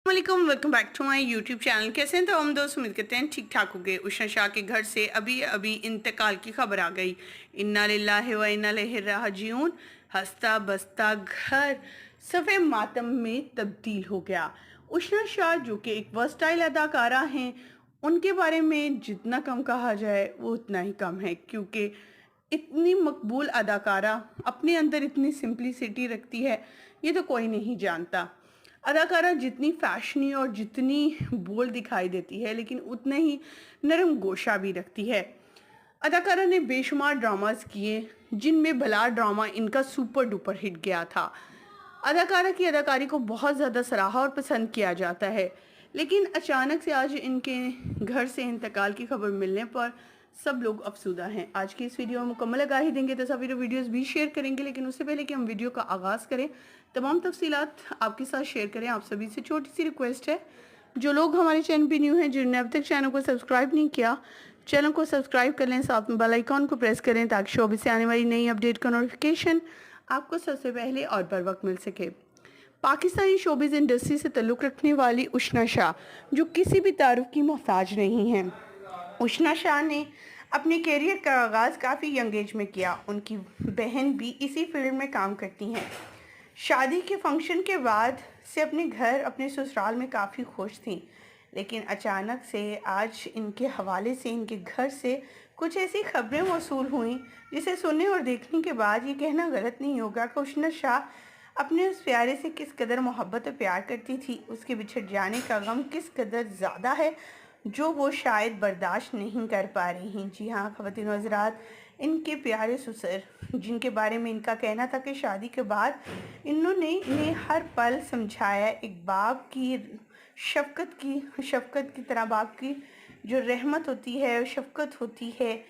वालेकुम, welcome back to my YouTube channel. कैसे हैं तो हम दोस्त, उम्मीद करते हैं ठीक ठाक हो गए। उषा शाह के घर से अभी अभी इंतकाल की खबर आ गई। इन्ना लिल्लाहि व इन्ना इलैहि राजिऊन। हंसता बसता घर सफ़े मातम में तब्दील हो गया। उषा शाह जो कि एक वर्सटाइल अदाकारा हैं, उनके बारे में जितना कम कहा जाए वो उतना ही कम है, क्योंकि इतनी मकबूल अदाकारा अपने अंदर इतनी सिंपलिसिटी रखती है, ये तो कोई नहीं जानता। अदाकारा जितनी फैशनी और जितनी बोल्ड दिखाई देती है, लेकिन उतना ही नरम गोशा भी रखती है। अदाकारा ने बेशुमार ड्रामास किए, जिनमें भला ड्रामा इनका सुपर डुपर हिट गया था। अदाकारा की अदाकारी को बहुत ज़्यादा सराहा और पसंद किया जाता है, लेकिन अचानक से आज इनके घर से इंतकाल की खबर मिलने पर सब लोग अफसुदा हैं। आज की इस वीडियो में मुकम्मल आगाही देंगे, तस्वीर वीडियोस भी शेयर करेंगे, लेकिन उससे पहले कि हम वीडियो का आगाज़ करें, तमाम तफसीलात आपके साथ शेयर करें। आप सभी से छोटी सी रिक्वेस्ट है, जो लोग हमारे चैनल पर न्यू हैं, जिन्होंने अब तक चैनल को सब्सक्राइब नहीं किया, चैनल को सब्सक्राइब कर लें, साथ में बेल आइकॉन को प्रेस करें ताकि शोबे से आने वाली नई अपडेट का नोटिफिकेशन आपको सबसे पहले और बर वक्त मिल सके। पाकिस्तानी शोबिज़ इंडस्ट्री से ताल्लुक़ रखने वाली उषा शाह, जो किसी भी तारुफ की मोहताज नहीं हैं। उषा शाह ने अपने कैरियर का आगाज़ काफ़ी यंग एज में किया। उनकी बहन भी इसी फील्ड में काम करती हैं। शादी के फंक्शन के बाद से अपने घर, अपने ससुराल में काफ़ी खुश थीं, लेकिन अचानक से आज इनके हवाले से, इनके घर से कुछ ऐसी खबरें मौसूल हुई जिसे सुनने और देखने के बाद ये कहना गलत नहीं होगा कि उषा शाह अपने उस प्यारे से किस कदर मोहब्बत और प्यार करती थी। उसके बिछड़ जाने का गम किस कदर ज़्यादा है, जो वो शायद बर्दाश्त नहीं कर पा रही हैं। जी हाँ ख़वातीन व हज़रात, इनके प्यारे ससुर, जिनके बारे में इनका कहना था कि शादी के बाद इन्होंने इन्हें हर पल समझाया, एक बाप की शफ़क़त की तरह, बाप की जो रहमत होती है, शफ़क़त होती है,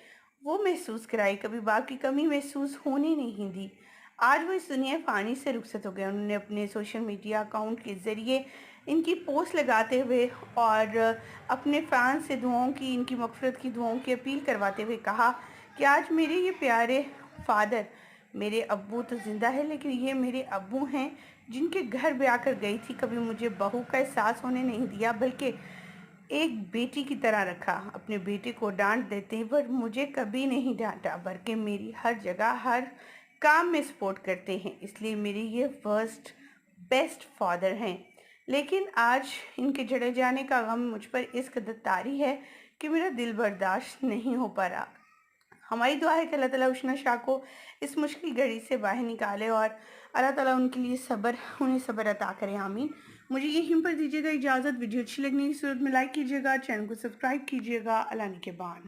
वो महसूस कराई, कभी बाप की कमी महसूस होने नहीं दी। आज वो इस दुनिया फ़ानी से रुखसत हो गए। उन्होंने अपने सोशल मीडिया अकाउंट के ज़रिए इनकी पोस्ट लगाते हुए और अपने फ़ैन से दुआओं की, इनकी मग़फ़िरत की दुआओं की अपील करवाते हुए कहा कि आज मेरे ये प्यारे फादर, मेरे अब्बू तो ज़िंदा है, लेकिन ये मेरे अब्बू हैं जिनके घर ब्याह कर गई थी। कभी मुझे बहू का एहसास होने नहीं दिया, बल्कि एक बेटी की तरह रखा। अपने बेटे को डांट देते हैं पर मुझे कभी नहीं डांटा, बल्कि मेरी हर जगह, हर काम में सपोर्ट करते हैं। इसलिए मेरे ये फर्स्ट बेस्ट फादर हैं। लेकिन आज इनके चले जाने का गम मुझ पर इस कदर तारी है कि मेरा दिल बर्दाश्त नहीं हो पा रहा। हमारी दुआ है कि अल्लाह ताला उषा शाह को इस मुश्किल घड़ी से बाहर निकाले और अल्लाह ताला उनके लिए उन्हें सब्र अता करे, आमीन। मुझे यहीं पर दीजिएगा इजाज़त। वीडियो अच्छी लगने की सूरत में लाइक कीजिएगा, चैनल को सब्सक्राइब कीजिएगा। अल्लाह ने के बाद।